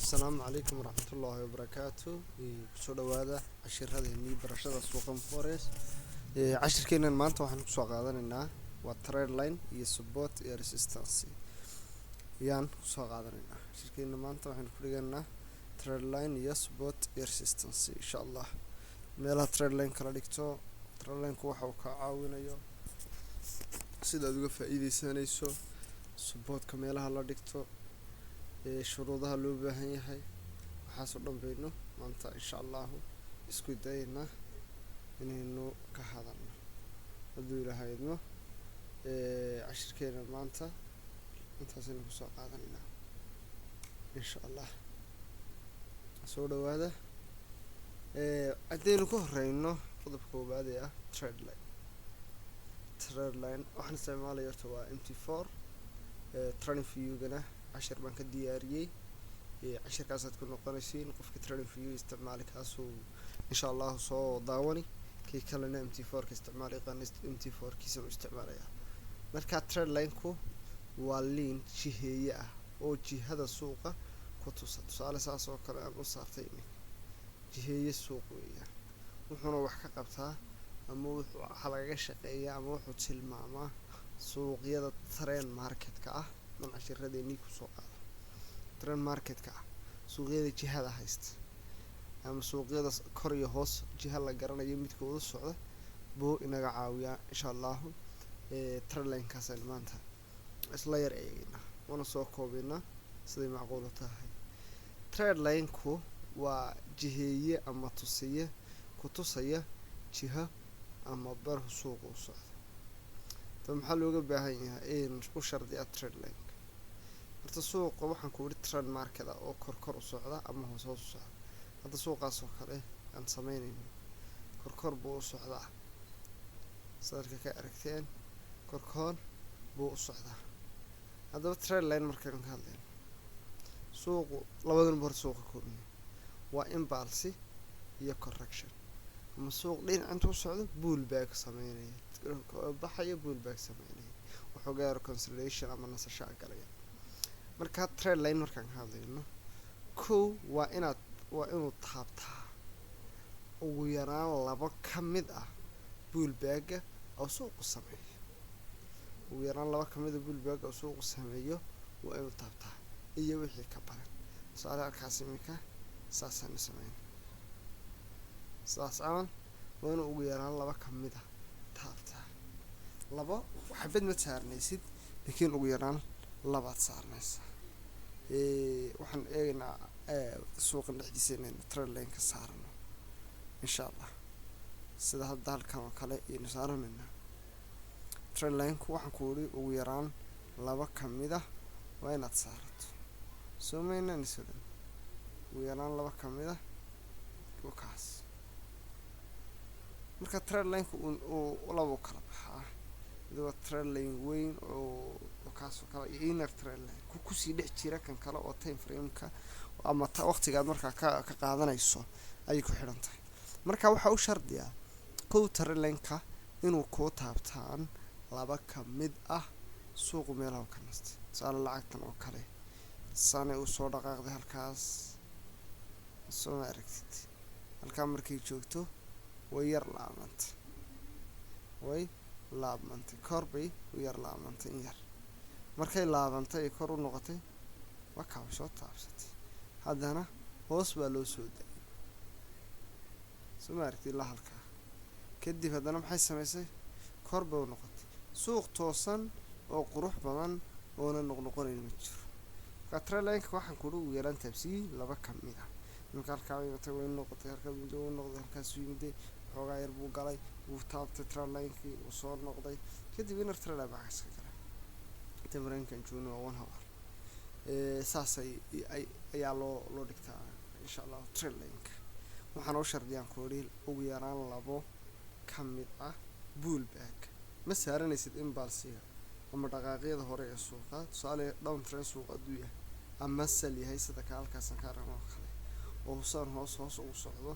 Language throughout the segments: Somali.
السلام عليكم ورحمة الله وبركاته. kusoo dhawaada cashiradeenii barashada suuqan forex. Cashirkeena maanta waxaan kusoo qaadanaynaa waa trend line iyo support iyo resistance yaan kusoo qaadanaynaa. Cashirkeena maanta waxaan ku dhiganaa trend line iyo support iyo resistance insha Allah. meelaha trend line kala dhigto trend line ku waxa uu ka caawinayo sida aad uga faa'iideysanayso support ka meelaha la dhigto shuruudaha loo baahan yahay waxaas oo dhan baynu maanta insha Allah isku dayaynaa inaynu ka hadalno hadduu ilaahay idmo. cashirkeena maanta intaasaynu kusoo qaadanaynaa insha Allah. soo dhawaada. haddaynu ka horeyno qodobka koowaad ee ah trend line waxaan isticmaalaya horta waa MT4 training view-gana cashir baan ka diyaariyey. cashirkaasaad ku noqonaysiin qofka training view isticmaali kaasuu insha Allah soo daawani kii kalena MT4 ka isticmaali qaanis MT4 kiisa u isticmaalaya. marka trend line-ku waa line jiheeye ah oo jihada suuqa ku tusa tusaale saas oo kale aan u saartay jiheeye suuq weeyaan wuxuuna wax ka qabtaa ama wuxuu laga shaqeeyaa ama wuxuu tilmaamaa suuqyada trend market-ka ah man cashiradeenii kusoo qaado trend market-ka ah suuqyada jihada haysta ama suuqyada kor iyo hoos jiha la garanayo midkooda socda buu inaga caawiyaa insha Allah. trend line-kaas maanta isla yar eegayna wana soo koobina siday macquul tahay. trend line-ku waa jiheeye ama tusiye ku tusaya jiha ama bar suuq u socda. tan maxaa looga baahan yahay in ku shardiya trend line horta suuqa waxaan ku wari trend market oo kor u socda ama hoos u socda. hadda suuqaas oo kale aan sameynayno kor buu u socdaa saarka ka aragteen kor buu u socdaa. haddaba trend line markaan ka hadlayno suuqu labadan bar suuqa kooban waa impulse iyo correction ama suuq dhinaca inta u socdo pullback sameynaya baxaya pullback sameynaya wuxuu gaaro consolidation ama nasasho galaya. marka trend line markaan ka hadlayno waa inuu taabtaa ugu yaraan laba ka mid ah pullback oo suuqu sameeyo ugu yaraan laba ka mid ah pullback oo suuqu sameeyo waa inuu taabtaa iyo wixii ka badan. su'aal halkaas imika saasaan sameyn saas aan waa inuu ugu yaraan laba ka mid ah taabtaa laba xabad ma saarnaysid laakiin ugu yaraan labaad saarnaysa. waxaan eegnaa suuqan dhexdiisa inaynu trend line ka saarno insha Allah sida hadda halkan oo kale aynu saaranayna. trend line-ku waxaan ku wari ugu yaraan laba ka mid ah waa inaad saarato soomayna nisadan ugu yaraan laba ka mid ah kaas. marka trend line-ku uu laba kala baxaa waa trend line weyn oo kaas oo kale inner trend line ku sii dhex jira kan kale oo time frame-ka ama waqtigaad markaa ka qaadanayso ay ku xiran tahay. marka waxa uu shardiyaa trend line-ka inuu ku taabtaan laba ka mid ah suuq meelaha ka nastay saal lacagtan oo kale saanay u soo dhaqaaqday halkaas soo aragtid halka markay joogto way yar laabantay korbay yar laabantay in yar markay laabantay kor u noqotay waa ka soo taabsatay haddana hoos baa loo soo daayay soo aragtid la halka kadib haddana maxay sameysay korba u noqotay suuq toosan oo qurux badan oo noqonayn ma jiro. ka trend line-ka waxaan ku ugu yaraan taabsii laba ka mid ah marka halka ay way noqotay halka uu noqday halkaas yimid xoogaa yar buu galay uu taabtay trend line-kii uu soo noqday kadib inner trend line baa iska galay tamaraynkan juuno 1 hour saasay ayaa loo dhigtaa insha Allah. trend line-ka waxaan u shardiyaan ku wari ugu yaraan labo ka mid ah pullback ma saaranaysid impulse ama dhaqaaqyada hore ee suuqa tusaale down trend suuq aduu yahay ama sal yahay sida ka halkaas ka ramo kale oo hoos ugu socdo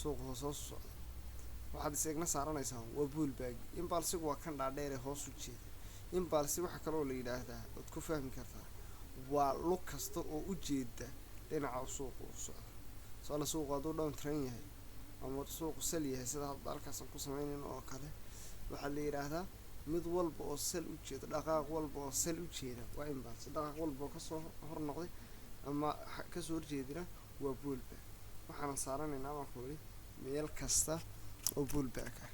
suuq hoos u socdo waxaad isagna saaranaysaa waa pullback. impulse waa kan dhaadheer hoos u jeeda impulse waxa kale oo la yiraahdaa oo ku fahmi kartaa waa lug kasta oo u jeeda dhinaca suuqa u socdo. Tusaale suuqa hadduu down trend yahay ama suuqu sell yahay sida hadda halkaasaan ku sameynayno oo kale, waxaa la yidhaahdaa mid walba oo sell u jeeda, dhaqaaq walba oo sell u jeeda waa imbalance, dhaqaaq walba oo kasoo hor noqday ama kasoo horjeedina waa pullback. waxaan saaranaynaa baan ku yidhi meel kasta oo pullback ah,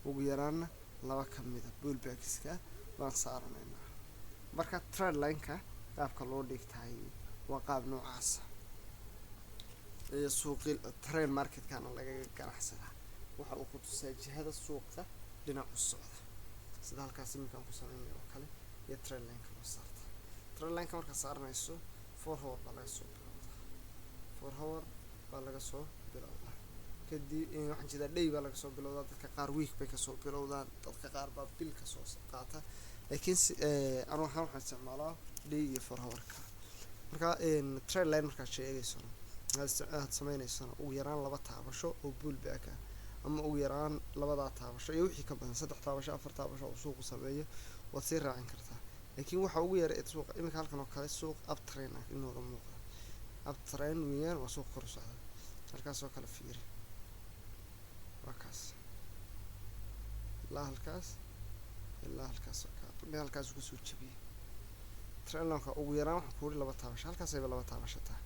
ugu yaraana laba ka mida pullbackska baan saaranaynaa. marka trend line-ka qaabka loo dhigtahay waa qaab noocaasa. suuqi trend marketkana lagaga ganacsadaa waxa uu ku tusaa jihada suuqa dhinac u socda, sida halkaas iminkaan ku sameynay oo kale iyo trend line-ka loo saarta. trend line-ka markaa saaranayso 4 hour baa laga soo bilowdaa, 4 hour baa laga soo bilowdaa, kadib waxaan jeedaa day baa laga soo bilowdaa. dadka qaar week bay kasoo bilowdaan, dadka qaar baa bil kasoo qaata, laakiin anu ahaan waxaan isticmaalaa day iyo 4 hour-ka. marka trend line markaad sheegaysano aad sameynaysana ugu yaraan 2 taabasho oo pullback ah, ama ugu yaraan 2 taabasho iyo wixii ka badan 3 taabasho 4 taabasho oo suuqu sameeyo waad sii raacin kartaa. laakiin waxa ugu yar ee suuqa iminka halkan oo kale suuq up trend ah inooga muuqda, up trend weeyaan, waa suuq kor u socda. halkaas oo kale fiiri, waa kaas ilaa halkaas oo kale halkaas ku soo jabiyay. trend line-ka ugu yaraan waxaan ku yidhi 2 taabasho, halkaas ayba 2 taabasho tahay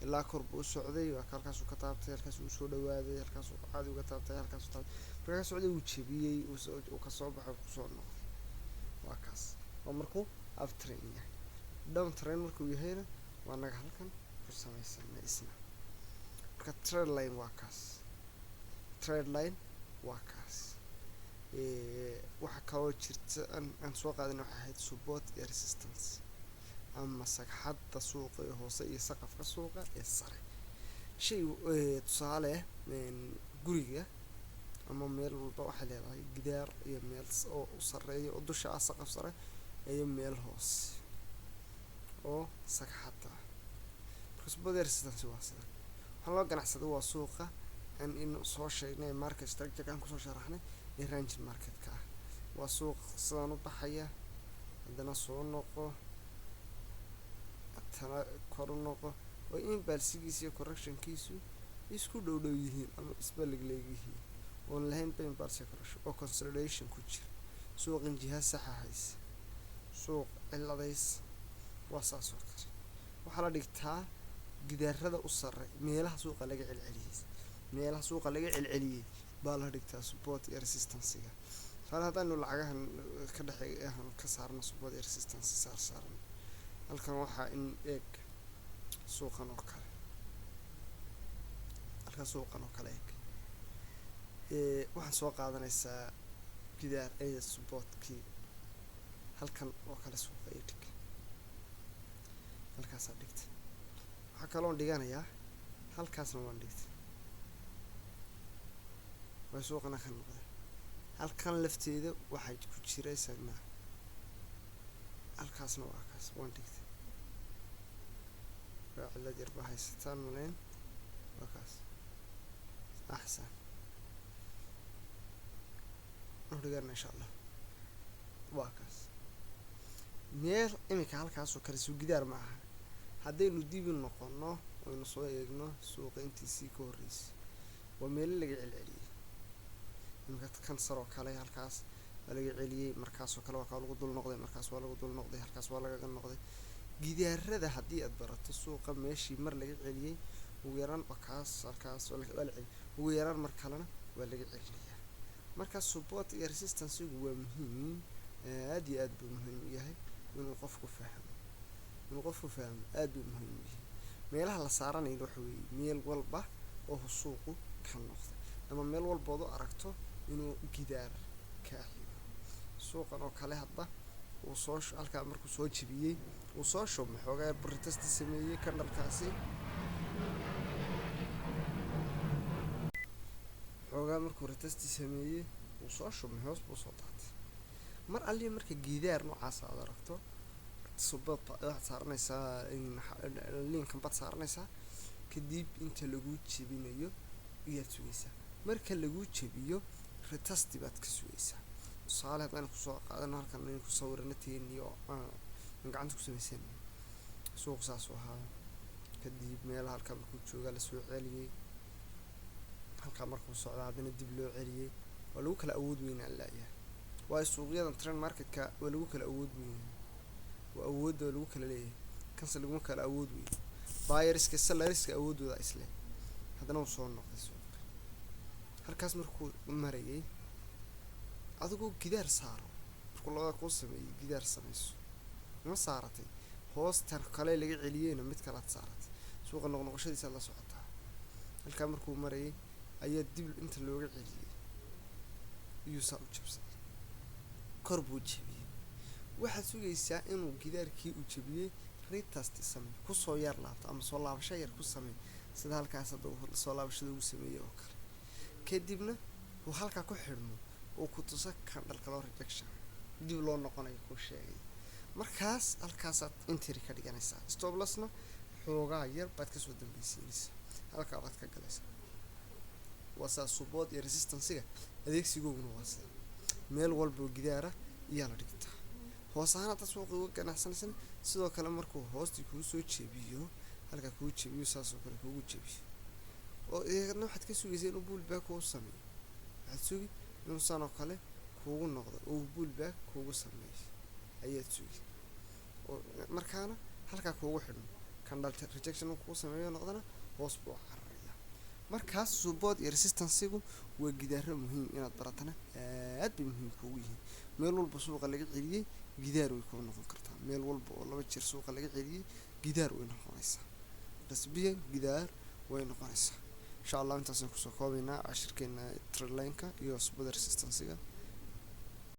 ilaa kor buu u socday, waa halkaasuu ka taabtay, halkaasuu soo dhawaaday, halkaasuu caadi uga taabtay, halkaasuu taabtay, markaa socday uu jabiyey, uu kasoo baxay kusoo noqday. waa kaas waa markuu up trend yahay. down trend markuu yahayna waa naga halkan ku samaysana isna. marka trend line waa kaas, trend line waa kaas. waxa kaloo jirta aan soo qaadin waxay ahayd support iyo resistance, ama sagxadda suuqa ee hoose iyo saqafka suuqa ee sare. shay tusaale guriga ama meel walba waxay leedahay gidaar iyo meel oo u sareeyo oo dusha ah saqaf sare iyo meel hoose oo sagxadda ah. marka support iyo resistance waa sida waxaa loo ganacsada. waa suuqa in soo sheegnay market structure aan kusoo sharaxnay ee range marketka ah. waa suuq sidaan u baxaya, haddana soo noqo, tana kor u noqo, oo imbalsigiisa iyo correctionkiisu isku dhow yihiin ama isba leegyihiin, oon lahayn impulse correction oo consolidation ku jira. suuqan jiha sax ah haysa, suuq ciladays waa saas oo kale. waxaa la dhigtaa gidaarada u sare meelaha suuqa laga celceliyey baa la dhigtaa support iyo resistance-ga. haddaanu lacagahan ka dhexeeya ka saarno support iyo resistance saaran, halkan waxaa in eeg suuqan oo kale, halkan suuqan oo kale eeg waxaan soo qaadanaysaa gidaar ee supportkii halkan oo kale suuqa ee dhig, halkaasaa dhigtay. waxaa kaloon dhiganayaa halkaasna waan dhigtay, way suuqana ka noqday. halkan lafteeda waxay ku jira isagna, halkaasna waa kaas waan dhigtay. waa cilad yar baa haysataan malayn, waa kaas axsan dhigana insha allah. waa kaas meel iminka halkaasoo kale suu gidaar ma aha. haddaynu dibi noqono oynu soo eegno suuqa intiisii ka horreysay, waa meelo laga celceliyey. iminka kan saroo kale halkaas waa laga celiyey, markaasoo kale waa kaa lagu dul noqday, markaas waa lagu dul noqday, halkaas waa lagaga noqday. gidaarada haddii aad barato suuqa meeshii mar laga celiyey ugu yaraan waa kaas, halkaas waa la celiyey, ugu yaraan mar kalena waa laga celinayaa. marka support iyo resistance-gu waa muhiim, aad iyo aad buu muhiim u yahay inuu qofku fahmo, aad buu muhiim u yahay. meelaha la saaranayo waxa weeye meel walba oo suuqu ka noqday, ama meel walbood u aragto inuu gidaar ka xigo. suuqan oo kale hadda uu soo halkaa markuu soo jibiyey uu soo shubmay xoogaa retest sameeyey kandhalkaasi, xoogaa markuu retest sameeyey uu soo shubmay hoos buu soo daatay. mar alli marka gidaar noocaas aad aragto support waxaad saaranaysaa linkan baad saaranaysaa, kadib inta lagu jebinayo iyaad sugaysaa. marka lagu jebiyo retest baad ka sugaysaa. tusaale haddaan kusoo qaadano halkan ku sawirana teeniyo aan gacanta ku samaysan suuq saas oo ahaa kadib meelaha halkaa markuu joogaa lasoo celiyey, halkaa markuu socdaa haddana dib loo celiyey. waa lagu kala awood weynaan laayahay. waayo suuqyadan trend marketka waa lagu kala awood weynaan, waa awoodda lagu kala leeyahay. kanse laguma kala awood weyn. buyerska sellerska awoodooda isle haddana uu soo noqday suuqa. halkaas markuu marayay adigoo gidaar saaro, markuu labada kuu sameeyey gidaar samayso ma saaratay, hoostan kale laga celiyeyna mid kalaad saaratay, suuqa noqnoqoshadiisa la socotaa. halkaa markuu marayay ayaa dib inta looga celiyey iyuu saa u jabsaday, kor buu jebiyey. waxaad sugaysaa inuu gidaarkii u jebiyey retest samey, kusoo yar laabto ama soo laabasho yar ku samey, sida halkaas hadda soo laabashada ugu sameeyey oo kale. kadibna uu halkaa ku xidhmo oo ku tuso candle kalo rejection dib loo noqonayo kuu sheegay. markaas halkaasaad entry ka dhiganaysaa, stop lossna xoogaa yar baad kasoo dambaysiinaysaa, halkaa baad ka galaysaa. waa saa support iyo resistancega adeegsigooguna waa sida meel walboo gidaara iyaa la dhigtaa. hoos ahaan hadda suuqa uga ganacsanaysan sidoo kale markuu hoostii kuu soo jebiyo, halkaa kuu jebiyo saasoo kale kuugu jebiyo, oo eedna waxaad ka sugaysaa inuu pullback kuu sameeyo. waxaad sugi inuu sanoo kale kuugu noqdo oo pullback kuugu sameeyo ayaad sugi, oo markaana halkaa kuugu xidhmo candle rejection kuu sameeyo noqdana hoos buu cararaya. markaas support iyo resistancegu waa gidaaro muhiim inaad baratana aad bay muhiim kuugu yihiin. meel walba suuqa laga celiyey gidaar way kuu noqon kartaa, meel walba oo 2 jeer suuqa laga celiyey gidaar way noqonaysaa, rasbiyan gidaar way noqonaysaa. insha allah intaasaan kusoo koobaynaa cashirkeena trendlineka iyo support resistancega.